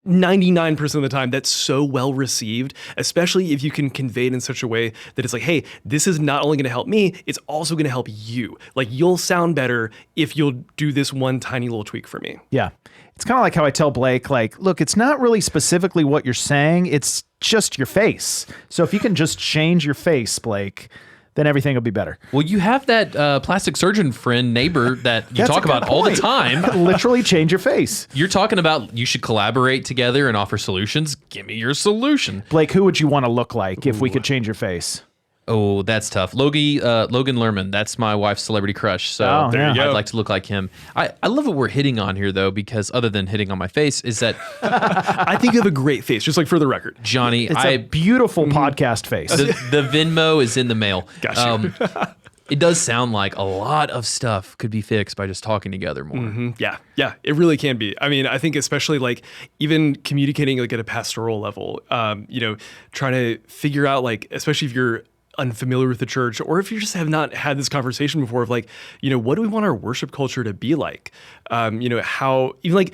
99% of the time, that's so well received, especially if you can convey it in such a way that it's like, hey, this is not only going to help me, it's also going to help you. Like you'll sound better if you'll do this one tiny little tweak for me. Yeah. It's kind of like how I tell Blake, like, look, it's not really specifically what you're saying. It's just your face. So if you can just change your face, Blake, then everything will be better. Well, you have that plastic surgeon friend, neighbor that you talk about all the time. Literally change your face. You're talking about you should collaborate together and offer solutions. Give me your solution. Blake, who would you want to look like if we could change your face? Oh, that's tough. Logan Lerman, that's my wife's celebrity crush. So there you I'd go. like to look like him. I love what we're hitting on here, though, because other than hitting on my face, is that I think you have a great face, just like for the record. Johnny, It's a beautiful podcast face. the Venmo is in the mail. Gotcha. It does sound like a lot of stuff could be fixed by just talking together more. Yeah, it really can be. I mean, I think especially like even communicating like at a pastoral level, trying to figure out like, especially if you're unfamiliar with the church, or if you just have not had this conversation before of like, what do we want our worship culture to be like? How even like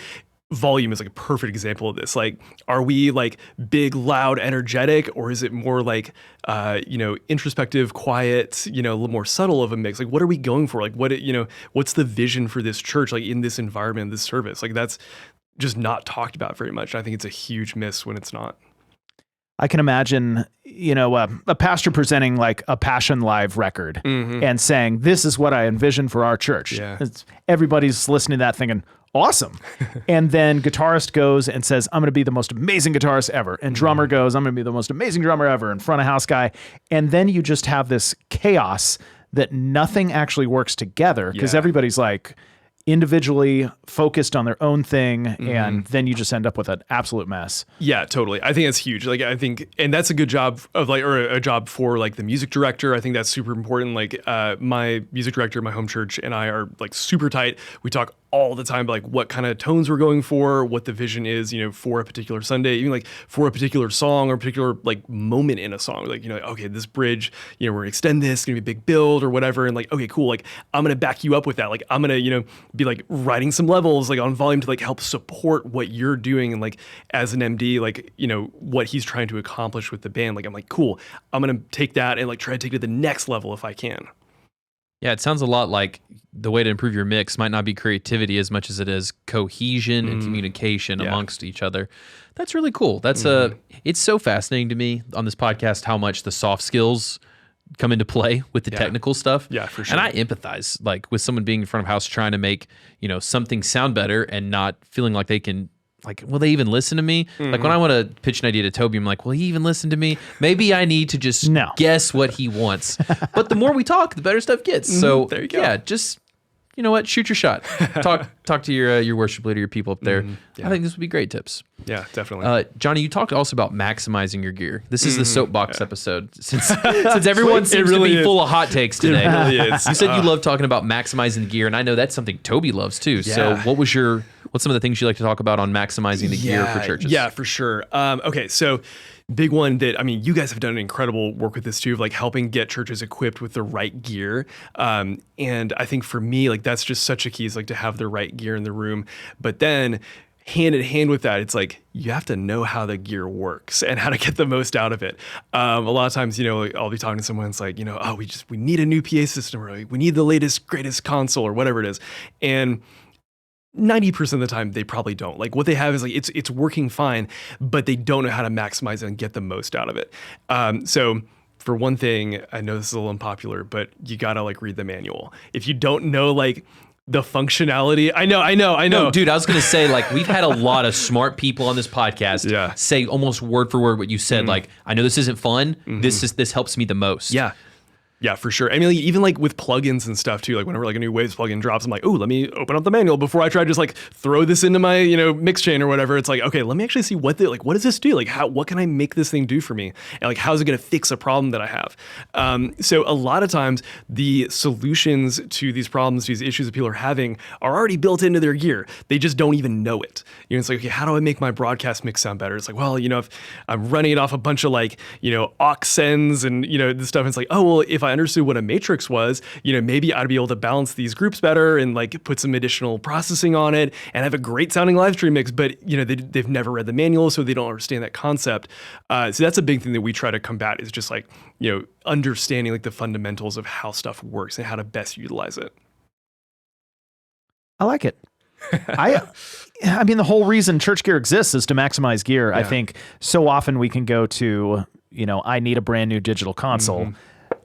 volume is like a perfect example of this. Like, are we like big, loud, energetic, or is it more like, introspective, quiet, a little more subtle of a mix? Like, what are we going for? Like, what's the vision for this church? Like in this environment, this service, like that's just not talked about very much. I think it's a huge miss when it's not. I can imagine, a pastor presenting like a Passion Live record and saying, this is what I envision for our church. Yeah. Everybody's listening to that thinking, awesome. And then guitarist goes and says, I'm going to be the most amazing guitarist ever. And drummer goes, I'm going to be the most amazing drummer ever, and front of house guy. And then you just have this chaos that nothing actually works together because everybody's like individually focused on their own thing, and then you just end up with an absolute mess. Yeah, totally. I think that's huge. Like, I think, and that's a good job of like, or a job for like the music director. I think that's super important. Like, my music director, my home church, and I are like super tight. We talk all the time about like what kind of tones we're going for, what the vision is, for a particular Sunday, even like for a particular song or a particular like moment in a song. Like, okay, this bridge, we're gonna extend this, it's gonna be a big build or whatever. And like, okay, cool. Like, I'm gonna back you up with that. Like, I'm gonna, be like writing some levels like on volume to like help support what you're doing. And like, as an MD, like, what he's trying to accomplish with the band. Like, I'm like, cool, I'm gonna take that and like try to take it to the next level if I can. Yeah, it sounds a lot like the way to improve your mix might not be creativity as much as it is cohesion and communication amongst each other. That's really cool. That's it's so fascinating to me on this podcast how much the soft skills come into play with the technical stuff. Yeah, for sure. And I empathize like with someone being in front of house trying to make, something sound better and not feeling like they can, like, will they even listen to me? Like when I want to pitch an idea to Toby, I'm like, will he even listen to me? Maybe I need to just guess what he wants. But the more we talk, the better stuff gets. So there you go. Yeah, just, you know what? Shoot your shot. Talk to your worship leader, your people up there. I think this would be great tips. Yeah, definitely. Johnny, you talked also about maximizing your gear. This is the soapbox episode. Since everyone seems to be full of hot takes today. It really is. You said you love talking about maximizing the gear, and I know that's something Toby loves too. So what was your what's some of the things you like to talk about on maximizing the gear for churches? Yeah, for sure. Okay, so big one that, I mean, you guys have done incredible work with this too, of like helping get churches equipped with the right gear. And I think for me, like that's just such a key, is like to have the right gear in the room. But then hand in hand with that, it's like you have to know how the gear works and how to get the most out of it. A lot of times, like, I'll be talking to someone, it's like, oh, we need a new PA system, or like, we need the latest, greatest console, or whatever it is. And 90% of the time they probably don't. Like what they have is like it's working fine, but they don't know how to maximize it and get the most out of it. So for one thing, I know this is a little unpopular, but you gotta like read the manual. If you don't know like the functionality, I know. No, dude, I was gonna say, like, we've had a lot of smart people on this podcast say almost word for word what you said. Like, I know this isn't fun. This helps me the most. Yeah, for sure. I mean, even like with plugins and stuff too, like whenever like a new Waves plugin drops, I'm like, oh, let me open up the manual before I try to just like throw this into my, mix chain or whatever. It's like, okay, let me actually see what does this do? Like what can I make this thing do for me? And like, how's it going to fix a problem that I have? So a lot of times the solutions to these problems, these issues that people are having are already built into their gear. They just don't even know it. It's like, okay, how do I make my broadcast mix sound better? It's like, well, if I'm running it off a bunch of like, aux sends and, this stuff, it's like, oh, well, if I understood what a matrix was, maybe I'd be able to balance these groups better and like put some additional processing on it and have a great sounding live stream mix. But they've never read the manual, so they don't understand that concept. So that's a big thing that we try to combat, is just like understanding like the fundamentals of how stuff works and how to best utilize it. I like it. I mean, the whole reason church gear exists is to maximize gear. I think so often we can go to, I need a brand new digital console.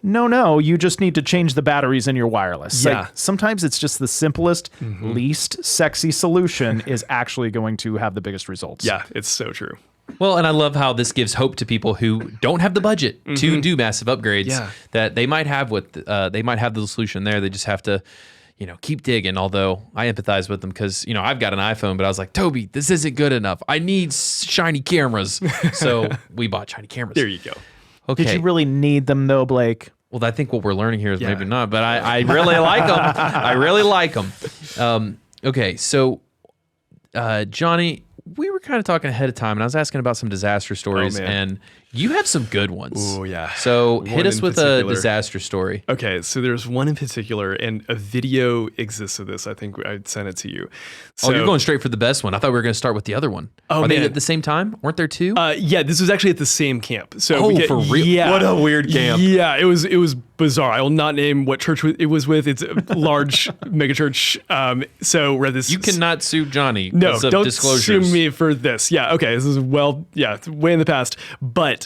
No, you just need to change the batteries in your wireless. Yeah. Like, sometimes it's just the simplest, least sexy solution is actually going to have the biggest results. Yeah, it's so true. Well, and I love how this gives hope to people who don't have the budget to do massive upgrades that they might have they might have the solution there. They just have to, keep digging. Although I empathize with them because, I've got an iPhone, but I was like, Toby, this isn't good enough. I need shiny cameras. So we bought shiny cameras. There you go. Okay. Did you really need them though, Blake? Well, I think what we're learning here is maybe not, but I really like them. I really like them. Okay, so Johnny, we were kind of talking ahead of time, and I was asking about some disaster stories, and you have some good ones. Oh, yeah. So hit us with a disaster story. Okay, so there's one in particular, and a video exists of this. I think I'd send it to you. So, you're going straight for the best one. I thought we were going to start with the other one. Are they at the same time? Weren't there two? Yeah, this was actually at the same camp. So for real? Yeah. What a weird camp. Yeah, it was bizarre. I will not name what church it was with. It's a large megachurch. So we're at this. You cannot sue Johnny. No, don't disclosures. sue me for this. Yeah, okay, this is it's way in the past, but.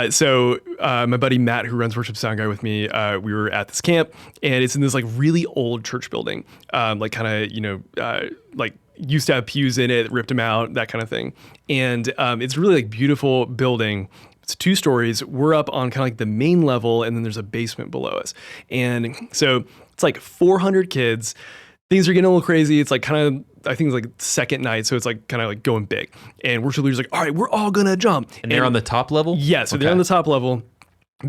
So my buddy Matt, who runs Worship Sound Guy with me, we were at this camp, and it's in this like really old church building, like kind of like used to have pews in it, ripped them out, that kind of thing. And it's really like beautiful building. It's 2 stories. We're up on kind of like the main level, and then there's a basement below us. And so it's like 400 kids. Things are getting a little crazy. It's like kind of, I think it's like second night, so it's like kind of like going big. And worship leader's like, all right, we're all gonna jump. And they're on the top level? Yeah, so they're on the top level.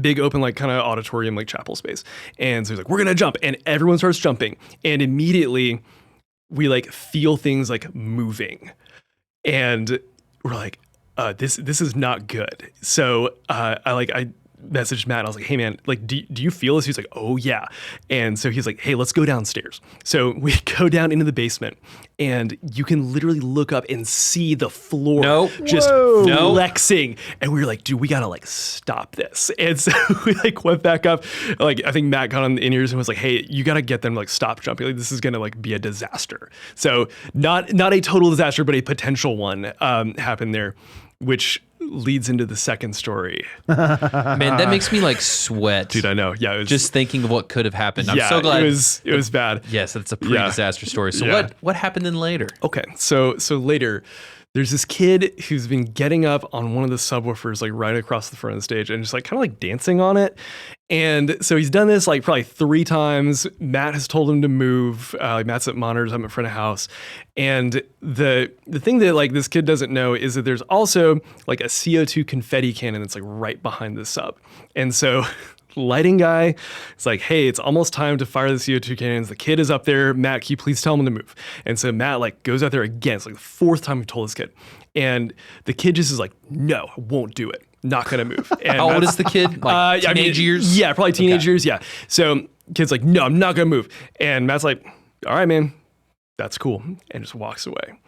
Big open like kind of auditorium, like chapel space. And so he's like, we're gonna jump. And everyone starts jumping. And immediately we like feel things like moving. And we're like, this is not good. So I messaged Matt, and I was like, hey man, like, do you feel this? He's like, oh yeah. And so he's like, hey, let's go downstairs. So we go down into the basement, and you can literally look up and see the floor just flexing. And we were like, dude, we gotta like stop this. And so we like went back up. Like, I think Matt got on the in-ears and was like, hey, you gotta get them to like stop jumping. Like, this is gonna like be a disaster. So not a total disaster, but a potential one happened there, which leads into the second story. Man, that makes me like sweat. Dude, I know. Yeah. It was, just thinking of what could have happened. I'm so glad. It was bad. Yes, it's a pre-disaster story. So what happened then later? Okay. So later, there's this kid who's been getting up on one of the subwoofers, like right across the front of the stage, and just like kind of like dancing on it. And so he's done this like probably 3 times. Matt has told him to move. Like Matt's at monitors. I'm in front of house. And the thing that like this kid doesn't know is that there's also like a CO2 confetti cannon that's like right behind the sub. And so lighting guy. It's like, hey, it's almost time to fire the CO2 cannons. The kid is up there. Matt, can you please tell him to move? And so Matt like goes out there again. It's like the fourth time we've told this kid. And the kid just is like, no, I won't do it. Not going to move. And How old is the kid? Like teenage years? Yeah, probably teenage years. Yeah. So kid's like, no, I'm not going to move. And Matt's like, all right, man, that's cool. And just walks away.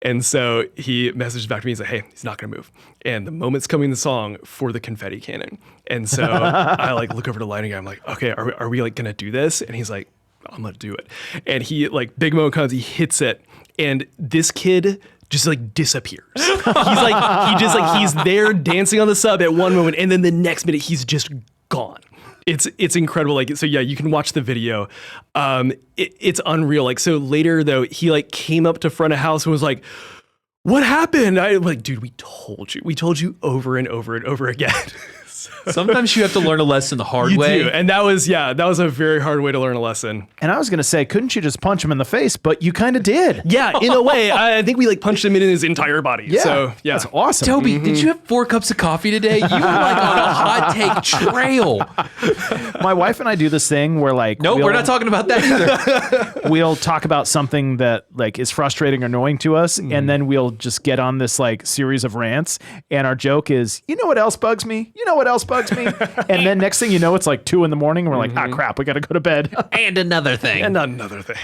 And so he messages back to me. He's like, hey, he's not going to move. And the moment's coming in the song for the confetti cannon. And so I like look over to lighting guy. I'm like, okay, are we like going to do this? And he's like, I'm going to do it. And he like, big moment comes, he hits it. And this kid just like disappears. He's there dancing on the sub at one moment. And then the next minute he's just gone. It's incredible. Like, so yeah, you can watch the video. It's unreal. Like, so later though, he like came up to front of house and was like, what happened? I'm like, dude, we told you over and over and over again. Sometimes you have to learn a lesson the hard You way. do. And that was a very hard way to learn a lesson. And I was going to say, couldn't you just punch him in the face? But you kind of did. Yeah, in a way. I think we like punched him in his entire body. Yeah. So yeah. That's awesome. Toby, did you have 4 cups of coffee today? You were like on a hot take trail. My wife and I do this thing where like, No, we're not talking about that either. we'll talk about something that like is frustrating or annoying to us. And then we'll just get on this like series of rants. And our joke is, you know what else bugs me? You know what else bugs me? And then next thing you know, it's like 2 a.m. and we're like, ah, crap, we got to go to bed. And another thing. And another thing.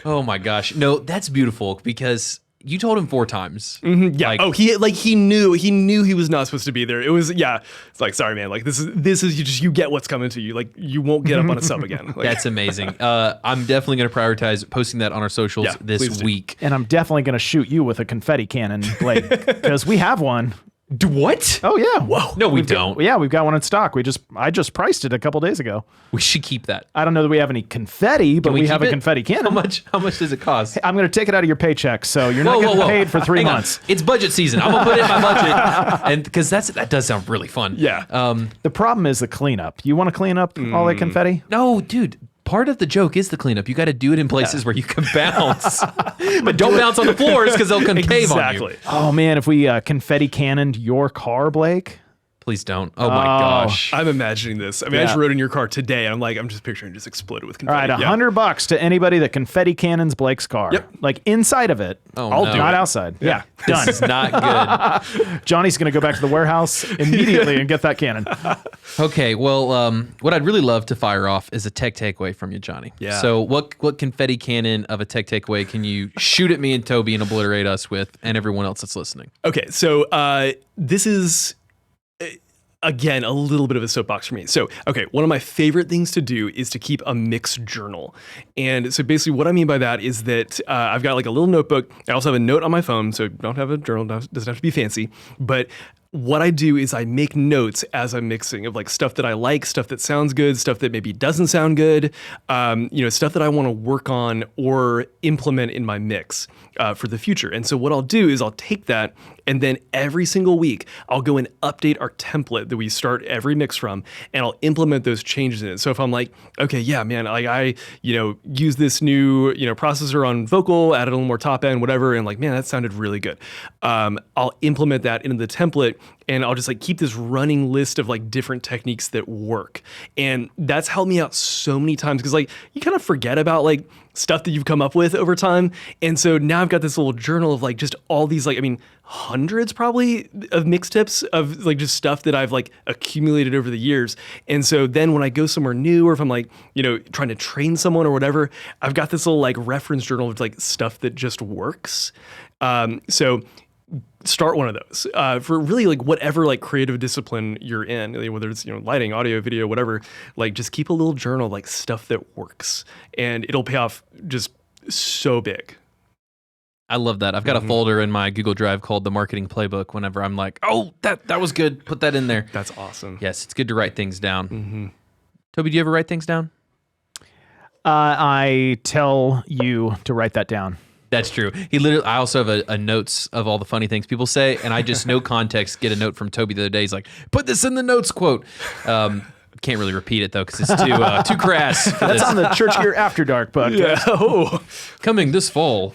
Oh my gosh. No, that's beautiful because you told him 4 times. Yeah. Like, He knew he was not supposed to be there. It was It's like, sorry, man. Like this is you get what's coming to you. Like you won't get up on a sub again. Like, that's amazing. I'm definitely going to prioritize posting that on our socials Yeah, this please do. week. And I'm definitely going to shoot you with a confetti cannon, Blake, because we have one. What? Oh, yeah. Whoa. No, we don't. Yeah, we've got one in stock. I just priced it a couple days ago. We should keep that. I don't know that we have any confetti, but Can we have keep a it? confetti cannon. How much does it cost? I'm going to take it out of your paycheck, so you're not getting paid for 3 Hang on. months. It's budget season. I'm gonna put it in my budget, and because that does sound really fun. Yeah. The problem is the cleanup. You want to clean up all that confetti? No, dude. Part of the joke is the cleanup. You got to do it in places where you can bounce, but don't bounce on the floors because they'll concave on you. Exactly. Oh, man, if we confetti cannoned your car, Blake. Please don't. Oh my gosh. I'm imagining this. I mean, I just rode in your car today. And I'm just picturing it just exploded with All right, confetti. $100 to anybody that confetti cannons Blake's car. Yep. Like inside of it. Oh, I'll no. do not outside. Yeah, done. This is not good. Johnny's going to go back to the warehouse immediately and get that cannon. Okay, well, what I'd really love to fire off is a tech takeaway from you, Johnny. Yeah. So what confetti cannon of a tech takeaway can you shoot at me and Toby and obliterate us with and everyone else that's listening? Okay, so this is again a little bit of a soapbox for me. So, okay, one of my favorite things to do is to keep a mixed journal. And so basically what I mean by that is that I've got like a little notebook. I also have a note on my phone, so don't have a journal, doesn't have to be fancy, but what I do is I make notes as I'm mixing of like stuff that I like, stuff that sounds good, stuff that maybe doesn't sound good, stuff that I want to work on or implement in my mix for the future. And so what I'll do is I'll take that and then every single week I'll go and update our template that we start every mix from, and I'll implement those changes in it. So if I'm like, okay, yeah, man, like I use this new processor on vocal, added a little more top end, whatever, and like, man, that sounded really good. I'll implement that into the template. And I'll just like keep this running list of like different techniques that work. And that's helped me out so many times because like you kind of forget about like stuff that you've come up with over time. And so now I've got this little journal of like just all these hundreds probably of mix tips of like just stuff that I've like accumulated over the years. And so then when I go somewhere new or if I'm like, trying to train someone or whatever, I've got this little like reference journal of like stuff that just works. So start one of those for really like whatever like creative discipline you're in, whether it's lighting, audio, video, whatever. Like just keep a little journal like stuff that works, and it'll pay off just so big. I love that. I've got a folder in my Google Drive called the Marketing Playbook. Whenever I'm like, oh, that was good, put that in there. That's awesome. Yes, it's good to write things down. Toby, do you ever write things down? I tell you to write that down. That's true. I also have a notes of all the funny things people say, and I just no context get a note from Toby the other day. He's like, "Put this in the notes quote." Can't really repeat it though because it's too crass. For That's this. on the Church Gear After Dark podcast. Coming this fall.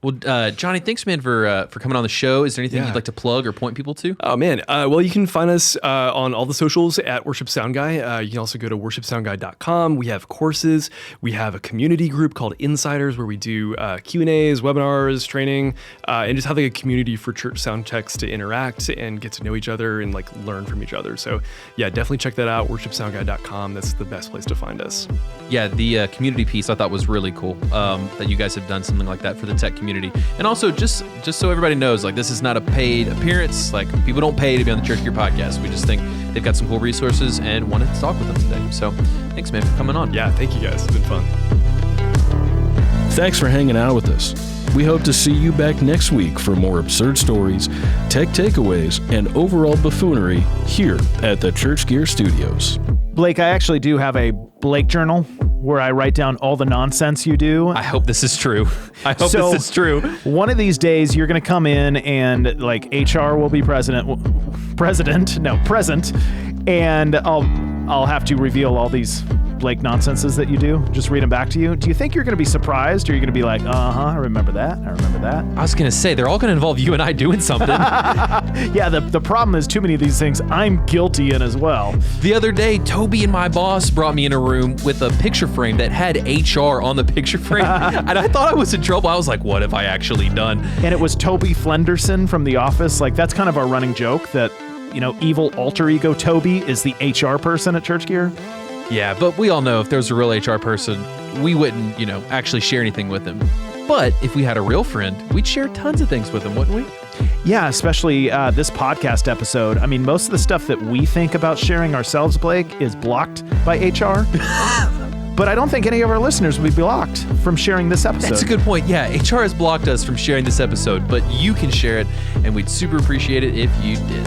Well, Johnny, thanks, man, for coming on the show. Is there anything Yeah. you'd like to plug or point people to? Oh, man. Well, you can find us on all the socials at Worship Sound Guy. You can also go to worshipsoundguy.com. We have courses. We have a community group called Insiders where we do Q&As, webinars, training, and just have like a community for church sound techs to interact and get to know each other and like learn from each other. So yeah, definitely check that out, worshipsoundguy.com. That's the best place to find us. Yeah, the community piece I thought was really cool, that you guys have done something like that for the tech community. And also, just so everybody knows, like, this is not a paid appearance. Like, people don't pay to be on the Church Gear podcast. We just think they've got some cool resources and wanted to talk with them today. So thanks, man, for coming on. Yeah, thank you guys. It's been fun. Thanks for hanging out with us. We hope to see you back next week for more absurd stories, tech takeaways, and overall buffoonery here at the Church Gear Studios. Blake, I actually do have a Blake journal where I write down all the nonsense you do. I hope this is true. I hope So- this is true. One of these days, you're going to come in and like HR will be present, and I'll have to reveal all these Blake nonsenses that you do. Just read them back to you. Do you think you're going to be surprised, or you're going to be like, I remember that. I was going to say, they're all going to involve you and I doing something. Yeah, the problem is too many of these things I'm guilty in as well. The other day, Toby and my boss brought me in a room with a picture frame that had HR on the picture frame. And I thought I was in trouble. I was like, what have I actually done? And it was Toby Flenderson from The Office. Like, that's kind of our running joke that, evil alter ego Toby is the HR person at Church Gear. Yeah, but we all know if there was a real HR person, we wouldn't, actually share anything with him. But if we had a real friend, we'd share tons of things with him, wouldn't we? Yeah, especially this podcast episode. I mean, most of the stuff that we think about sharing ourselves, Blake, is blocked by HR. But I don't think any of our listeners would be blocked from sharing this episode. That's a good point. Yeah, HR has blocked us from sharing this episode, but you can share it, and we'd super appreciate it if you did.